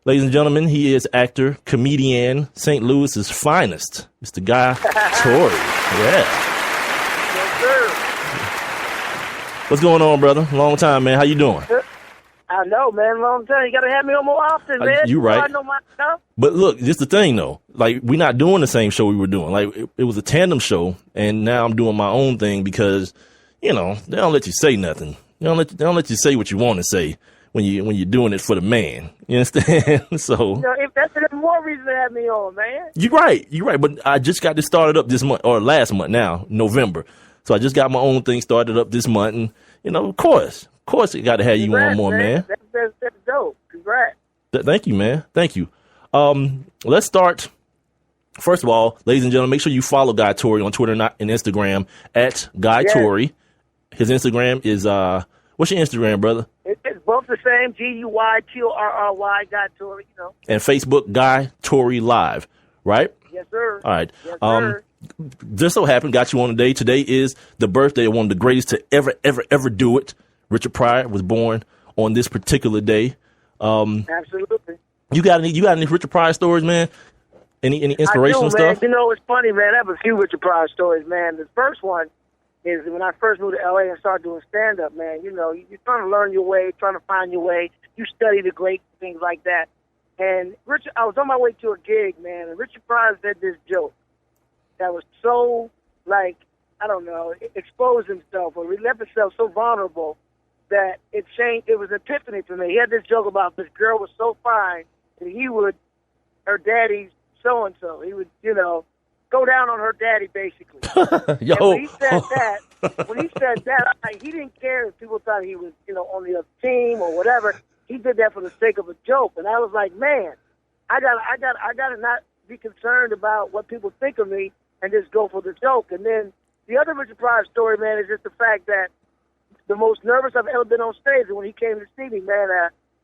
Ladies and gentlemen, he is actor, comedian, St. Louis's finest, Mr. Guy Torry. Yeah. Yes, sir. What's going on, brother? Long time, man. How you doing? I know, man. Long time. You got to have me on more often, man. You right. I know my stuff. But look, just the thing, though. Like, we're not doing the same show we were doing. Like, it was a tandem show, and now I'm doing my own thing because, you know, they don't let you say nothing. They don't let you say what you want to say when you're doing it for the man. You understand? So, You know, if that's even more reason to have me on, man. You're right. But I just got this started up this month, or last month now, November. So I just got my own thing started up this month, and, you know, of course, it got to have you on more, man. That's dope. Congrats. Thank you, man. Thank you. Let's start. First of all, ladies and gentlemen, make sure you follow Guy Torry on Twitter and Instagram at Guy Torry. His Instagram is, what's your Instagram, brother? It's both the same, GUYTORRY, Guy Torry, you know. And Facebook, Guy Torry Live, right? Yes, sir. All right. Yes, sir. Just so happened, got you on today. Today is the birthday of one of the greatest to ever do it. Richard Pryor was born on this particular day. Absolutely. You got any Richard Pryor stories, man? Any inspirational stuff? You know, it's funny, man. I have a few Richard Pryor stories, man. The first one is when I first moved to L.A. and started doing stand-up, man. You know, you're trying to learn your way, trying to find your way. You study the greats, things like that. And I was on my way to a gig, man, and Richard Pryor said this joke that was so, like, I don't know, exposed himself or he left himself so vulnerable that it changed. It was an epiphany for me. He had this joke about this girl was so fine that her daddy's so-and-so. He would, you know, go down on her daddy, basically. Yo. And when he said that, he didn't care if people thought he was, you know, on the other team or whatever. He did that for the sake of a joke. And I was like, man, I gotta not be concerned about what people think of me and just go for the joke. And then the other Richard Pryor story, man, is just the fact that the most nervous I've ever been on stage is when he came to see me, man.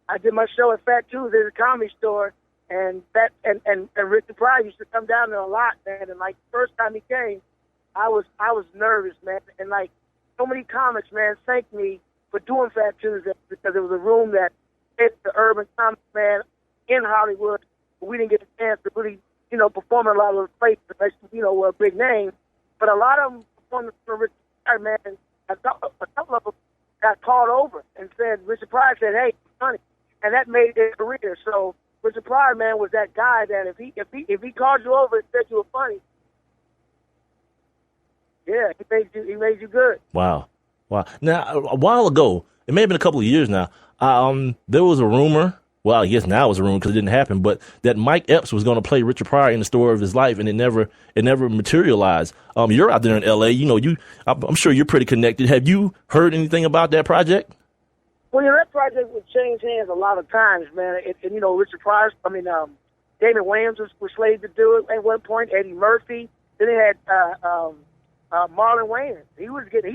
I did my show at Fat Tuesday at the Comedy Store, and Richard Pryor used to come down there a lot, man. And like the first time he came, I was nervous, man. And like so many comics, man, thanked me for doing Fat Tuesday because it was a room that hit the urban comics, man, in Hollywood. We didn't get a chance to really, you know, perform in a lot of those places, you know, were a big name. But a lot of them performed for Richard Pryor, man. A couple of them got called over and said, Richard Pryor said, hey, funny. And that made their career. So Richard Pryor, man, was that guy that if he called you over and said you were funny, yeah, he made you good. Wow. Now, a while ago, it may have been a couple of years now, there was a rumor, well, I guess now it's a rumor because it didn't happen, but that Mike Epps was going to play Richard Pryor in the story of his life, and it never materialized. You're out there in L.A., you know, I'm sure you're pretty connected. Have you heard anything about that project? Well, you know, that project would change hands a lot of times, man. And you know, Richard Pryor, Damon Wayans was slated to do it at one point, Eddie Murphy. Then they had Marlon Wayans. He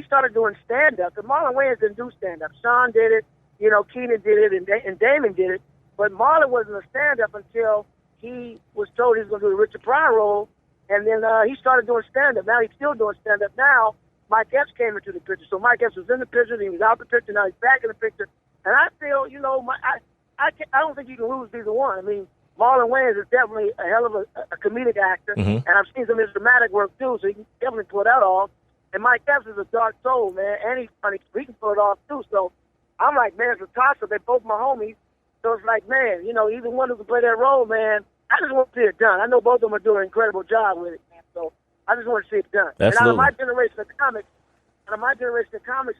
started doing stand-up, and Marlon Wayans didn't do stand-up. Sean did it, you know, Keenan did it, and Damon did it. But Marlon wasn't a stand-up until he was told he was going to do the Richard Pryor role, and then he started doing stand-up. Now he's still doing stand-up. Now Mike Epps came into the picture. So Mike Epps was in the picture, then he was out the picture, now he's back in the picture. And I feel, you know, I don't think you can lose either one. I mean, Marlon Wayans is definitely a hell of a comedic actor, and I've seen some of his dramatic work too, so he can definitely pull that off. And Mike Epps is a dark soul, man, and he's funny, so he can pull it off too. So I'm like, man, it's a toss-up. They're both my homies. So it's like, man, you know, either one who can play that role, man, I just want to see it done. I know both of them are doing an incredible job with it, man. So I just want to see it done. Absolutely. And out of my generation of comics,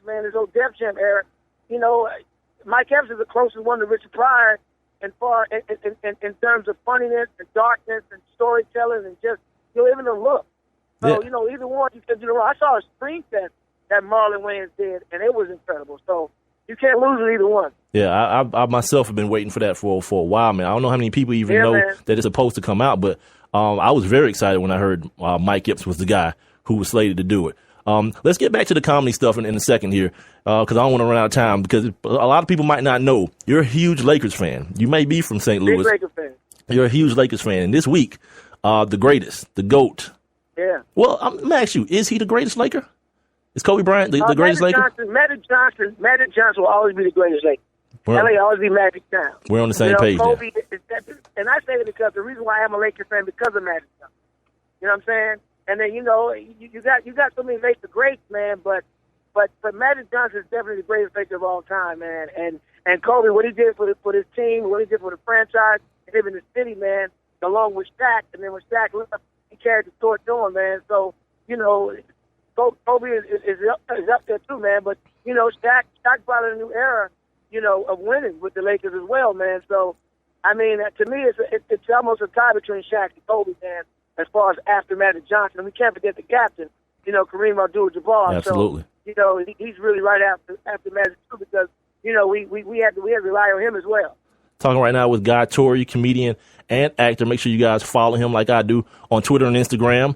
man, this old Def Jam era, you know, Mike Epps is the closest one to Richard Pryor in terms of funniness and darkness and storytelling and just, you know, even the look. So, you know, either one, you can do the role. I saw a screen test that Marlon Wayans did, and it was incredible. So you can't lose with either one. Yeah, I myself have been waiting for that for a while, man. I don't know how many people even know that it's supposed to come out, but I was very excited when I heard Mike Epps was the guy who was slated to do it. Let's get back to the comedy stuff in a second here, because I don't want to run out of time, because a lot of people might not know you're a huge Lakers fan. You may be from St. Louis. Big Lakers fan. You're a huge Lakers fan. And this week, the greatest, the GOAT. Yeah. Well, I'm going to ask you, is he the greatest Laker? Is Kobe Bryant the greatest Laker? Magic Johnson will always be the greatest Laker. LA always be Magic Johnson. We're on the same page Kobe, there. and I say it because the reason why I'm a Lakers fan because of Magic Johnson. You know what I'm saying? And then you got so many Lakers greats, man. But Magic Johnson is definitely the greatest Laker of all time, man. And Kobe, what he did for his team, what he did for the franchise, and even the city, man. Along with Shaq, and then when Shaq left, he carried the torch on, man. So Kobe is up there too, man. But Shaq brought in a new era, of winning with the Lakers as well, man. So I mean, to me, it's almost a tie between Shaq and Kobe, man. As far as after Magic Johnson, and we can't forget the captain, Kareem Abdul-Jabbar. Absolutely. So, he's really right after Magic too, because we had to rely on him as well. Talking right now with Guy Torry, comedian and actor. Make sure you guys follow him like I do on Twitter and Instagram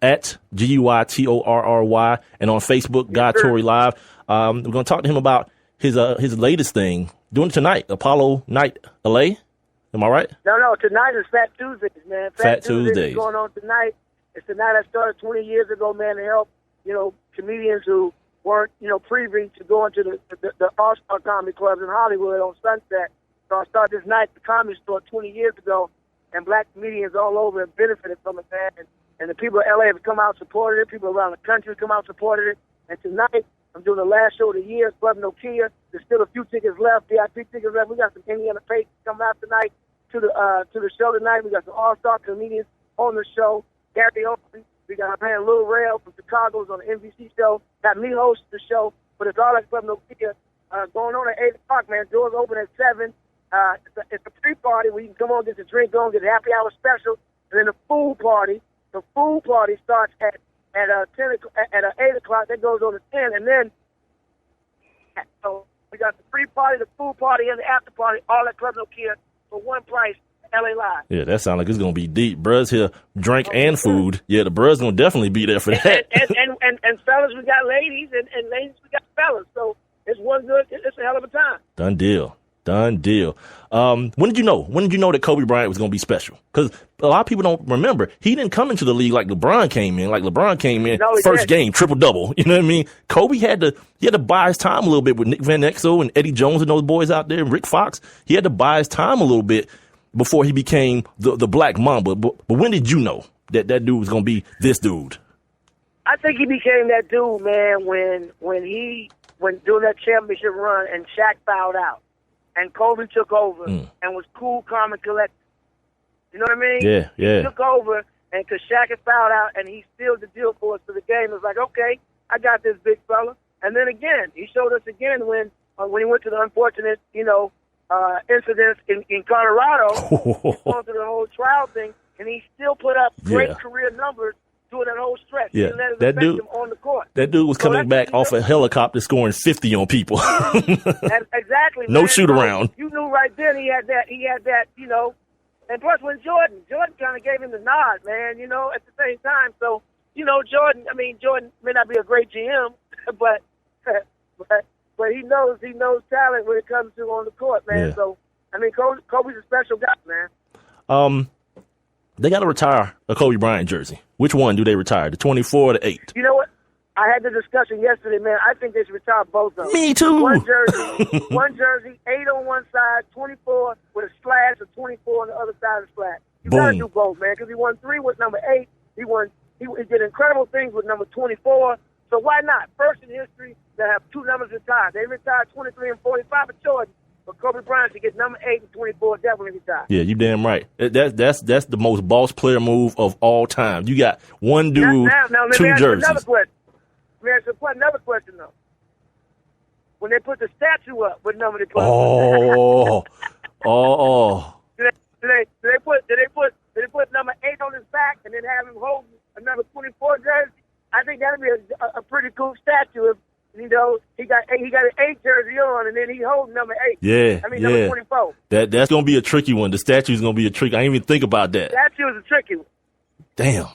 at GUYTORRY, and on Facebook, Guy Torry Live. We're going to talk to him about his latest thing, doing it tonight, Apollo Night LA. Am I right? No, tonight is Fat Tuesdays, man. Fat Tuesdays is going on tonight. It's the night I started 20 years ago, man, to help, comedians who weren't, privy to going to the All-Star Comedy Clubs in Hollywood on Sunset. So I started this night at the Comedy Store 20 years ago, and black comedians all over have benefited from it, man. And the people in L.A. have come out and supported it. People around the country have come out and supported it. And tonight, I'm doing the last show of the year, Club Nokia. There's still a few tickets left, VIP tickets left. We got some Indiana Patriots coming out tonight to the show tonight. We got some all-star comedians on the show. Gary Oakley. We got our man Lil Rel from Chicago who's on the NBC show. Got me hosting the show. But it's all at Club Nokia going on at 8 o'clock, man. Doors open at 7. It's a pre-party where you can come on, get the drink on, get a happy hour special. And then the food party. The food party starts at 8 o'clock. That goes on to 10. And then, so we got the pre-party, the food party, and the after party, all at Club Nokia for one price, LA Live. Yeah, that sounds like it's going to be deep. Bruh's here, drink and food. Yeah, the Bruh's going to definitely be there for that. And fellas, we got ladies, and ladies, we got fellas. So it's a hell of a time. Done deal. When did you know? When did you know that Kobe Bryant was going to be special? Because a lot of people don't remember. He didn't come into the league like LeBron came in. First game, triple-double. You know what I mean? Kobe had to buy his time a little bit with Nick Van Exel and Eddie Jones and those boys out there, and Rick Fox. He had to buy his time a little bit before he became the Black Mamba. But when did you know that dude was going to be this dude? I think he became that dude, man, when doing that championship run and Shaq fouled out. And Kobe took over and was cool, calm, and collected. You know what I mean? Yeah. He took over, and because Shaq had fouled out, and he sealed the deal for us for the game. It was like, okay, I got this big fella. And then again, he showed us again when he went to the unfortunate, incidents in Colorado. He went through the whole trial thing, and he still put up great career numbers doing that whole stretch. Yeah, that dude on the court. That dude was coming back off a helicopter scoring 50 on people. Exactly. No man. shoot around. You knew right then he had that, and plus when Jordan kind of gave him the nod, man, at the same time. So, Jordan may not be a great GM, but he knows talent when it comes to on the court, man. Yeah. So, Kobe's a special guy, man. They got to retire a Kobe Bryant jersey. Which one do they retire? The 24 or the 8? You know what? I had the discussion yesterday, man. I think they should retire both of them. Me too. One jersey, 8 on one side, 24 with a slash, or 24 on the other side of the slash. You got to do both, man, because he won 3 with number 8. He did incredible things with number 24. So why not? First in history to have 2 numbers retired. They retired 23 and 45 at Jordan. But Kobe Bryant should get number 8 and 24 definitely retired. Yeah, you damn right. That's the most boss player move of all time. You got one dude, now, 2 jerseys. Another question, though. When they put the statue up, what number they put? Oh. Did they put number 8 on his back and then have him hold another 24 jersey? I think that'd be a pretty cool statue if. He got an 8 jersey on, and then he holds number 8. Yeah, number 24. That's gonna be a tricky one. The statue's gonna be a tricky. I didn't even think about that. Statue is a tricky one. Damn.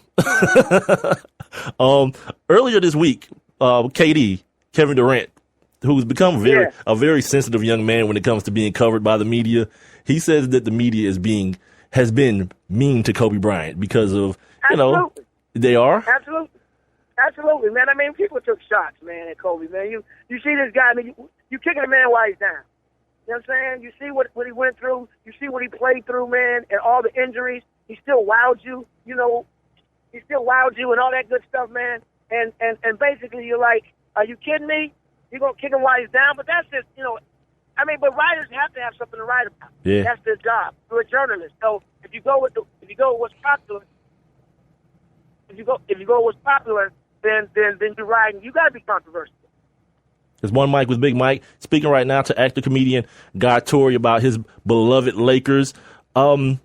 Earlier this week, Kevin Durant, who's become a very sensitive young man when it comes to being covered by the media, he says that the media has been mean to Kobe Bryant because of they are. Absolutely, man. People took shots, man, at Kobe, man. You see this guy, you kicking a man while he's down. You know what I'm saying? You see what he went through. You see what he played through, man, and all the injuries. He still wowed you, you know. He still wowed you and all that good stuff, man. And basically you're like, are you kidding me? You're going to kick him while he's down? But that's just, you know, I mean, but writers have to have something to write about. Yeah. That's their job. You're a journalist. So if you go with what's popular, then you're writing. You got to be controversial. It's One Mic with Big Mike, speaking right now to actor comedian Guy Torry about his beloved Lakers. Do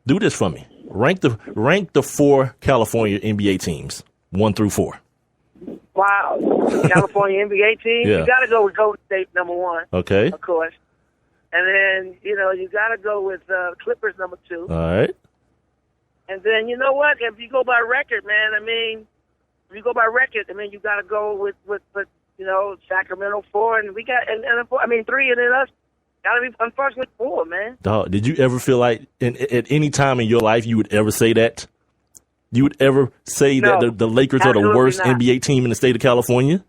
this for me. Rank the 4 California NBA teams, 1 through 4. Wow. California NBA team. Yeah. You got to go with Golden State number 1. Okay. Of course. And then, you know, you got to go with Clippers number 2. All right. And then, you know what? If you go by record, man, you got to go with you know, Sacramento 4, and we got, and 3, and then us. Got to be, unfortunately, 4, man. Dog, did you ever feel like at any time in your life you would ever say that? You would ever say that the Lakers are the worst NBA team in the state of California?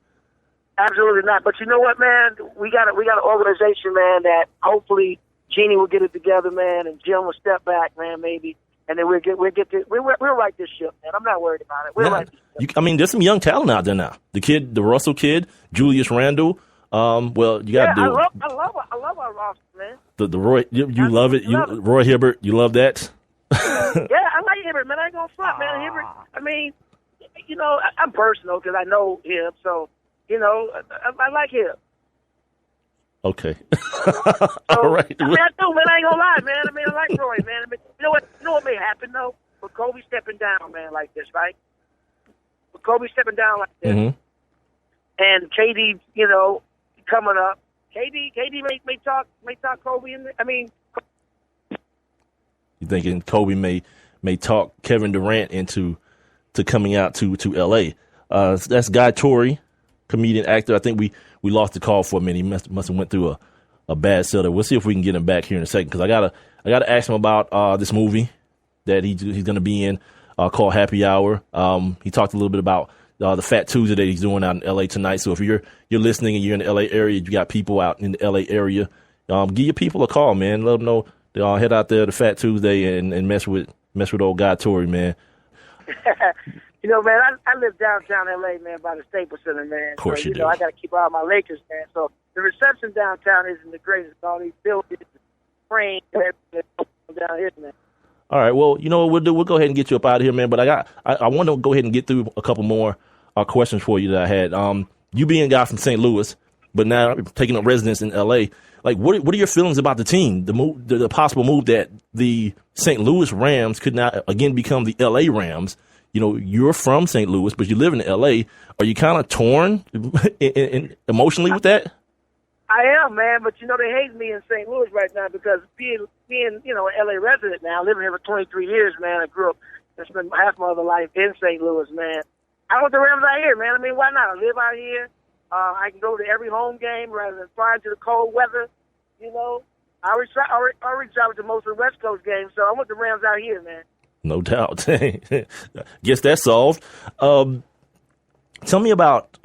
Absolutely not. But you know what, man? We got an organization, man, that hopefully Jeannie will get it together, man, and Jim will step back, man, maybe. And then we'll right this ship, man. I'm not worried about it. Right this ship. There's some young talent out there now. The Russell kid, Julius Randle. Well, you got to do. I love our roster, man. The Roy, you love it. Roy Hibbert, you love that. Yeah, I like Hibbert, man. I ain't gonna front, man. Hibbert. I mean, you know, I'm personal because I know him, so you know, I like him. Okay. So, all right. I mean, I do, man. I ain't gonna lie, man. I mean, I like Roy, man. I mean, you know what may happen though? With Kobe stepping down, man, like this, right? With Kobe stepping down like this, and KD, you know, coming up. KD may talk Kobe in. You thinking Kobe may talk Kevin Durant into coming out to L.A. That's Guy Torry, comedian, actor. I think we lost the call for a minute. He must have went through a bad setup. We'll see if we can get him back here in a second because I gotta ask him about this movie that he's going to be in called Happy Hour. He talked a little bit about the Fat Tuesday that he's doing out in L.A. tonight. So if you're listening and you're in the L.A. area, you got people out in the L.A. area, give your people a call, man. Let them know they'll head out there to Fat Tuesday and mess with old Guy Torry, man. You know, man, I live downtown L.A., man, by the Staples Center, man. Of course you do. You know, I got to keep an eye on my Lakers, man. So the reception downtown isn't the greatest. All these buildings, frames, everything down here, man. All right, well, you know what we'll do? We'll go ahead and get you up out of here, man. But I want to go ahead and get through a couple more questions for you that I had. You being a guy from St. Louis, but now taking up residence in L.A., like what are your feelings about the team? The possible move that the St. Louis Rams could not again become the L.A. Rams. You know, you're from St. Louis, but you live in L.A. Are you kind of torn emotionally with that? I am, man, but you know they hate me in St. Louis right now because being you know an LA resident now, living here for 23 years, man. I grew up and spent half my other life in St. Louis, man. I want the Rams out here, man. I mean, why not? I live out here. I can go to every home game rather than flying to the cold weather. You know, I already travel to most of the West Coast games, so I want the Rams out here, man. No doubt. Guess that's solved. Tell me about.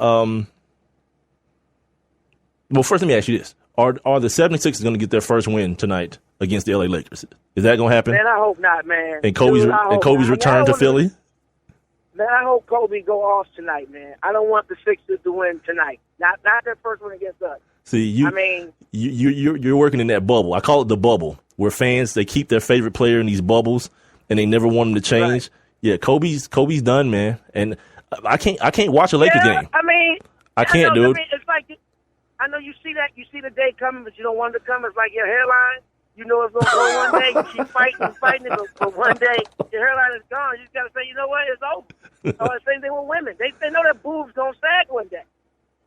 Well, first, let me ask you this. Are the 76ers going to get their first win tonight against the LA Lakers? Is that going to happen? Man, I hope not, man. And Kobe's return to Philly? Man, I hope Kobe go off tonight, man. I don't want the Sixers to win tonight. Not their first one against us. See, you're working in that bubble. I call it the bubble, where fans, they keep their favorite player in these bubbles, and they never want him to change. Right. Yeah, Kobe's done, man. And I can't watch a Lakers game. I can't, dude. It's like, I know you see the day coming, but you don't want it to come. It's like your hairline. You know it's going to go one day. You keep fighting it, but one day your hairline is gone. You just got to say, you know what, it's over. The same thing with women. They know their boobs going to sag one day,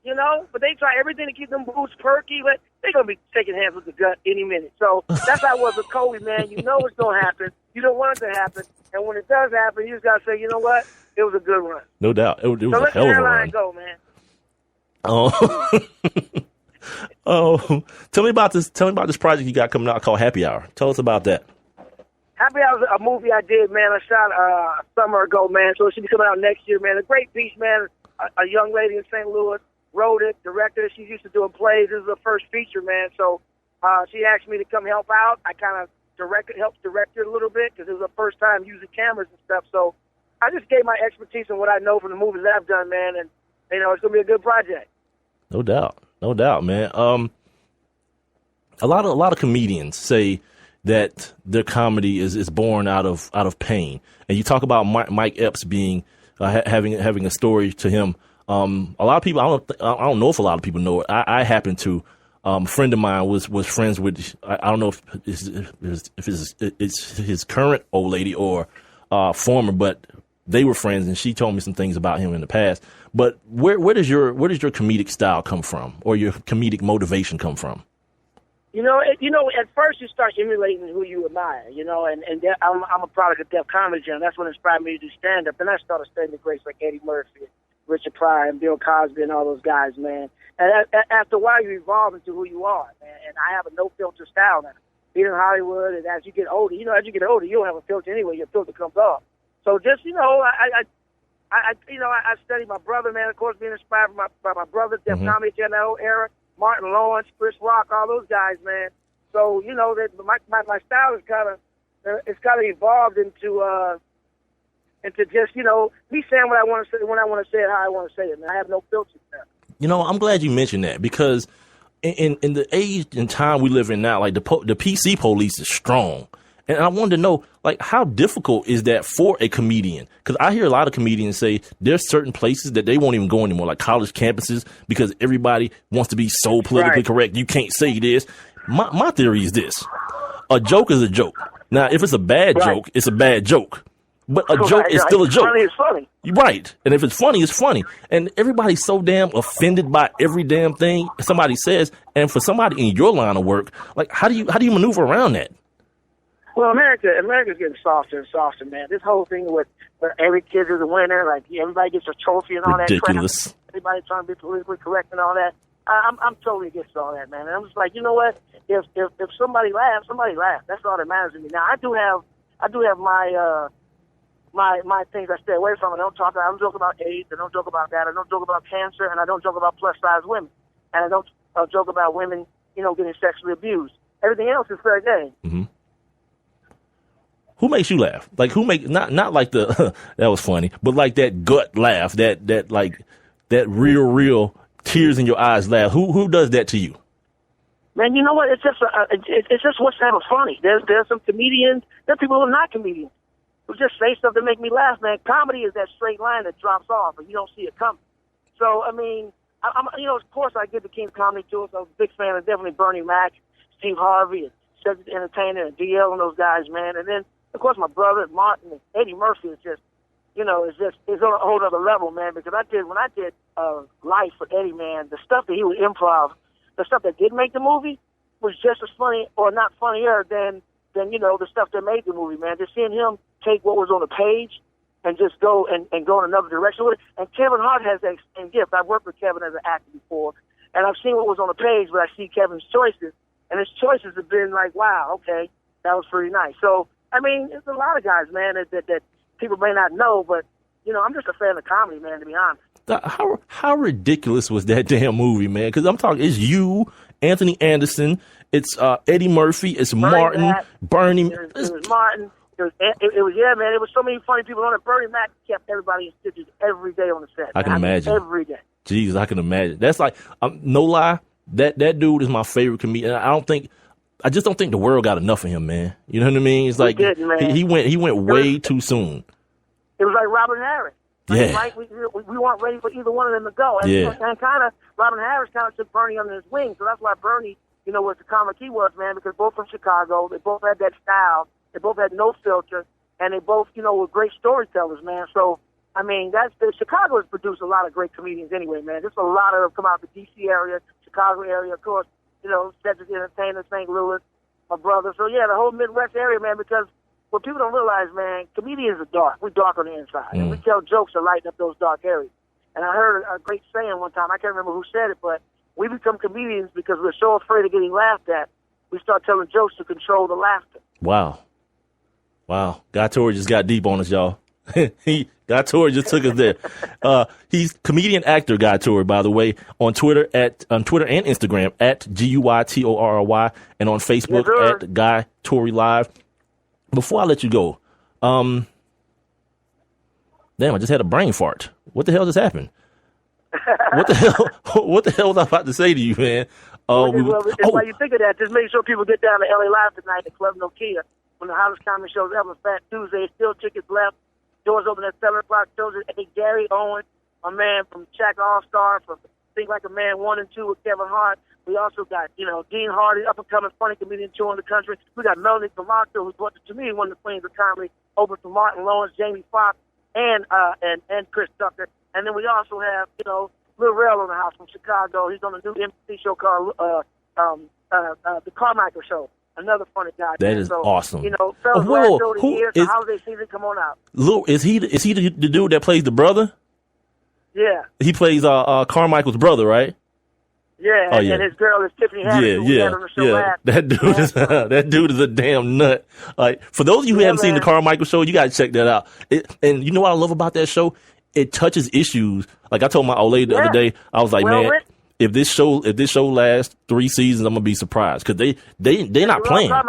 you know, but they try everything to keep them boobs perky, but they're going to be taking hands with the gut any minute. So that's how it was with Kobe, man. You know it's going to happen. You don't want it to happen. And when it does happen, you just got to say, you know what, it was a good run. No doubt. It was a hell of a run. So let the hairline go, man. Tell me about this project you got coming out called Happy Hour. Tell us about that. Happy Hour is a movie I did, man. I shot a summer ago, man. So it should be coming out next year, man. A great piece, man. A young lady in St. Louis wrote it, directed it. She's used to doing plays. This is her first feature, man. So She asked me to come help out. I kind of helped direct her a little bit because it was her first time using cameras and stuff. So I just gave my expertise and what I know from the movies that I've done, man, and it's gonna be a good project. No doubt, man. A lot of comedians say that their comedy is born out of pain, and you talk about Mike Epps being having a story to him. A lot of people, I don't know if a lot of people know it. I happen to. A friend of mine was friends with, I don't know if it's his current old lady or former, but they were friends, and she told me some things about him in the past. But where does your comedic style come from, or your comedic motivation come from? At first you start emulating who you admire, and I'm a product of Def Comedy Jam. That's what inspired me to do stand-up. And I started studying the greats like Eddie Murphy, Richard Pryor, and Bill Cosby, and all those guys, man. And after a while, you evolve into who you are, man. And I have a no-filter style now. Being in Hollywood, and as you get older, you don't have a filter anyway. Your filter comes off. So just, I studied my brother, man, of course, being inspired by my brother, Def Comedy Jam, that whole era, Martin Lawrence, Chris Rock, all those guys, man. So, that my style is kind of evolved into just, me saying what I want to say, when I want to say it, how I want to say it, man. I have no filter now. I'm glad you mentioned that, because in the age and time we live in now, like the PC police is strong. And I wanted to know, like, how difficult is that for a comedian? Because I hear a lot of comedians say there's certain places that they won't even go anymore, like college campuses, because everybody wants to be so politically correct. You can't say this. My theory is this. A joke is a joke. Now, if it's a bad joke, it's a bad joke. But a joke is still a joke. Funny is funny. Right. And if it's funny, it's funny. And everybody's so damn offended by every damn thing somebody says. And for somebody in your line of work, like, how do you maneuver around that? Well, America's getting softer and softer, man. This whole thing with every kid is a winner, like everybody gets a trophy and all Ridiculous. that crap. Everybody trying to be politically correct and all that. I'm totally against all that, man. And I'm just like, you know what? If somebody laughs, somebody laughs. That's all that matters to me. Now, I do have my things I stay away from. I don't talk about AIDS. I don't joke about that. I don't joke about cancer, and I don't joke about plus size women. And I don't joke about women, getting sexually abused. Everything else is fair game. Mm-hmm. Who makes you laugh? Like, who make not like the that was funny, but like that gut laugh, that real tears in your eyes laugh. Who does that to you? Man, you know what? It's just what's ever funny. There's some comedians. There are people who are not comedians who just say stuff that make me laugh. Man, comedy is that straight line that drops off and you don't see it coming. So I mean, I'm of course I give the King Comedy Tour. So I was a big fan of definitely Bernie Mac, Steve Harvey, and Cedric the Entertainer, and DL and those guys, man. And then of course, my brother Martin and Eddie Murphy is just, is on a whole other level, man. Because when I did Life with Eddie, man, the stuff that he would improv, the stuff that did make the movie, was just as funny or not funnier than the stuff that made the movie, man. Just seeing him take what was on the page and just go and go in another direction with it. And Kevin Hart has that same gift. I've worked with Kevin as an actor before, and I've seen what was on the page, but I see Kevin's choices, and his choices have been like, wow, okay, that was pretty nice. So. I mean, there's a lot of guys, man, that people may not know, but, I'm just a fan of comedy, man, to be honest. How ridiculous was that damn movie, man? Because I'm talking, it's you, Anthony Anderson, it's Eddie Murphy, it's Martin, Mac, Bernie. It was Martin. It was, yeah, man, it was so many funny people on it. Bernie Mac kept everybody in stitches every day on the set. I can imagine. Every day. Jeez, I can imagine. That's like, no lie, that dude is my favorite comedian. I just don't think the world got enough of him, man. You know what I mean? It's like he went way too soon. It was like Robin Harris. Yeah. Like we weren't ready for either one of them to go. And, and kind of Robin Harris kind of took Bernie under his wing. So that's why Bernie, was the comic he was, man, because both from Chicago, they both had that style, they both had no filter, and they both, were great storytellers, man. So I mean, Chicago has produced a lot of great comedians anyway, man. There's a lot of them come out of the D.C. area, Chicago area, of course. Cedric the Entertainer, St. Louis, my brother. So, yeah, the whole Midwest area, man, because what people don't realize, man, comedians are dark. We're dark on the inside. And we tell jokes to lighten up those dark areas. And I heard a great saying one time. I can't remember who said it, but we become comedians because we're so afraid of getting laughed at. We start telling jokes to control the laughter. Wow. Guy Torry just got deep on us, y'all. Guy Guy Torry just took us there. He's comedian actor Guy Torry, by the way, on Twitter and Instagram at GUYTORRY, and on Facebook at Guy Torry Live. Before I let you go, damn, I just had a brain fart. What the hell just happened? What the hell was I about to say to you, man? While you think of that, just make sure people get down to LA Live tonight at Club Nokia. When the hottest comedy shows ever, Fat Tuesday, still tickets left. Doors open at 7 o'clock. Shows at 8. Gary Owen, a man from Shaq All-Star, from Think Like a Man 1 and 2 with Kevin Hart. We also got, Dean Hardy, up-and-coming funny comedian touring the country. We got Melanie Tomato, who's, to me, one of the queens of comedy, over to Martin Lawrence, Jamie Foxx, and Chris Tucker. And then we also have, Lil Rel on the house from Chicago. He's on a new NBC show called The Carmichael Show. Another funny guy. That is awesome. Fellas, the holiday season, come on out. Lil, is he the dude that plays the brother? Yeah. He plays Carmichael's brother, right? Yeah, and his girl is Tiffany Haddish. Yeah. That dude is a damn nut. Like, for those of you who haven't seen the Carmichael Show, you got to check that out. And you know what I love about that show? It touches issues. Like I told my old lady the other day, I was like, man, if this show lasts 3 seasons, I'm gonna be surprised because they're not playing. I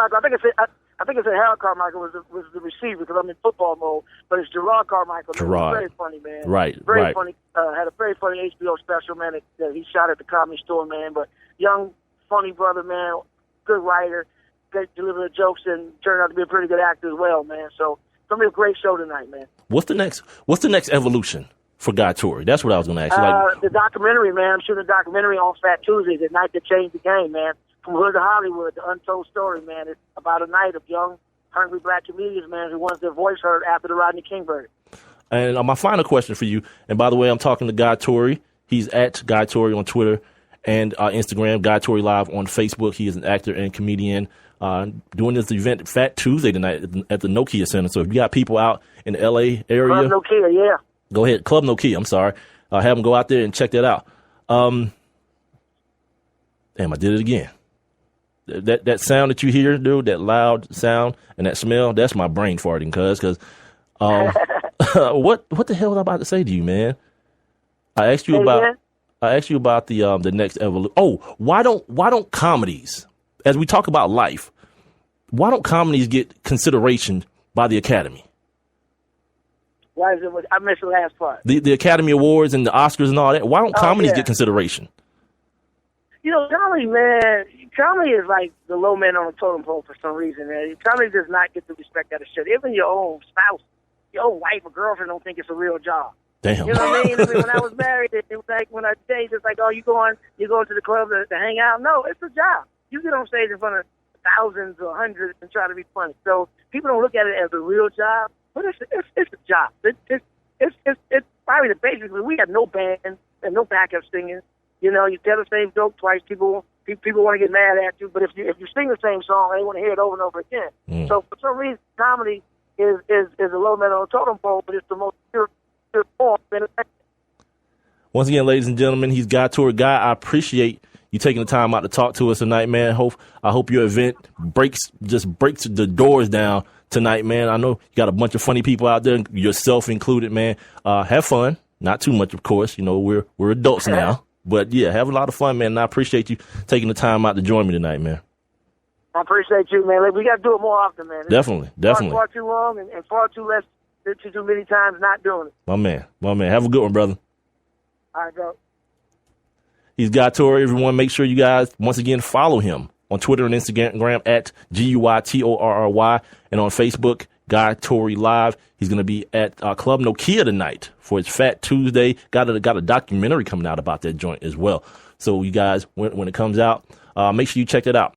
think it's Harold Carmichael was the receiver because I'm in football mode, but it's Gerard Carmichael. Gerard, very funny man. Right, very funny. Had a very funny HBO special, man. That he shot at the Comedy Store, man. But young, funny brother, man. Good writer, good deliver the jokes, and turned out to be a pretty good actor as well, man. So it's gonna be a great show tonight, man. What's the next evolution for Guy Torry? That's what I was going to ask you. The documentary, man. I'm shooting a documentary on Fat Tuesday, the night that changed the game, man. From Hood to Hollywood, the untold story, man. It's about a night of young, hungry black comedians, man, who wants their voice heard after the Rodney King verdict. And my final question for you, and by the way, I'm talking to Guy Torry. He's at Guy Torry on Twitter and Instagram, Guy Torry Live on Facebook. He is an actor and comedian doing this event, Fat Tuesday tonight at the Nokia Center. So if you got people out in the L.A. area. Club Nokia, yeah. Go ahead. Club Nokia, I'm sorry. Have them go out there and check that out. Damn, I did it again. That sound that you hear, dude, that loud sound and that smell, that's my brain farting, cuz. What the hell was I about to say to you, man? I asked you about the next evolution. Oh, why don't comedies, as we talk about life, why don't comedies get consideration by the Academy? Why is it? I missed the last part. The Academy Awards and the Oscars and all that. Why don't comedies get consideration? Comedy, man. Comedy is like the low man on the totem pole for some reason, man. Comedy does not get the respect that it should. Even your own spouse, your own wife or girlfriend don't think it's a real job. Damn. You know what I mean? When I was married, it was like when I changed, it's like, oh, you're going to the club to hang out. No, it's a job. You get on stage in front of thousands or hundreds and try to be funny. So people don't look at it as a real job, but it's a job. It's probably basically we have no band and no backup singing. You tell the same joke twice. People want to get mad at you, but if you sing the same song, they want to hear it over and over again. So for some reason, comedy is a low man on a totem pole, but it's the most pure form. Once again, ladies and gentlemen, he's Guy Torry. Guy, I appreciate you taking the time out to talk to us tonight, man. I hope your event breaks the doors down tonight, man. I know you got a bunch of funny people out there, yourself included, man. Have fun, not too much, of course. We're adults now. But, yeah, have a lot of fun, man, and I appreciate you taking the time out to join me tonight, man. I appreciate you, man. We got to do it more often, man. Definitely. Far too long and far too less, too many times not doing it. My man. Have a good one, brother. All right, go. He's Guy Torry. Everyone, make sure you guys, once again, follow him on Twitter and Instagram at GUYTORRY, and on Facebook, Guy Torry Live. He's going to be at Club Nokia tonight for his Fat Tuesday. Got a documentary coming out about that joint as well. So you guys, when it comes out, make sure you check that out.